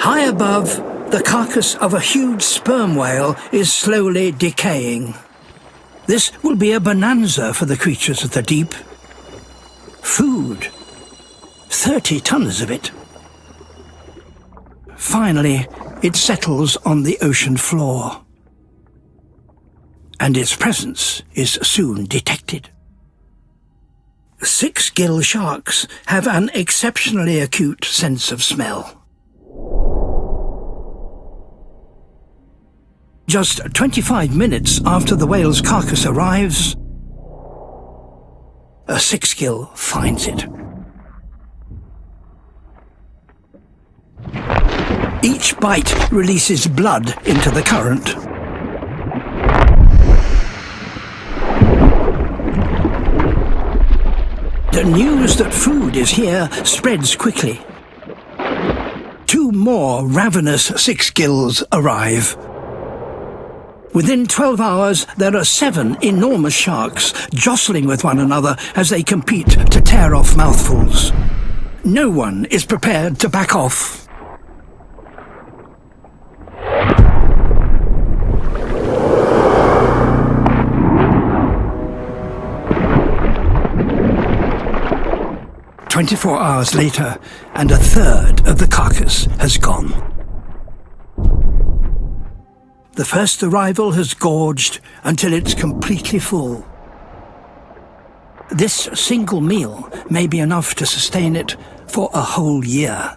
High above, the carcass of a huge sperm whale is slowly decaying. This will be a bonanza for the creatures of the deep. Food. 30 tons of it. Finally, it settles on the ocean floor. And its presence is soon detected. 6 gill sharks have an exceptionally acute sense of smell. Just 25 minutes after the whale's carcass arrives, a 6 gill finds it. Each bite releases blood into the current. The news that food is here spreads quickly. 2 more ravenous 6 gills arrive. Within 12 hours, there are 7 enormous sharks jostling with one another as they compete to tear off mouthfuls. No one is prepared to back off. "24 hours later, and a third of the carcass has gone. The first arrival has gorged until it's completely full. This single meal may be enough to sustain it for a whole year.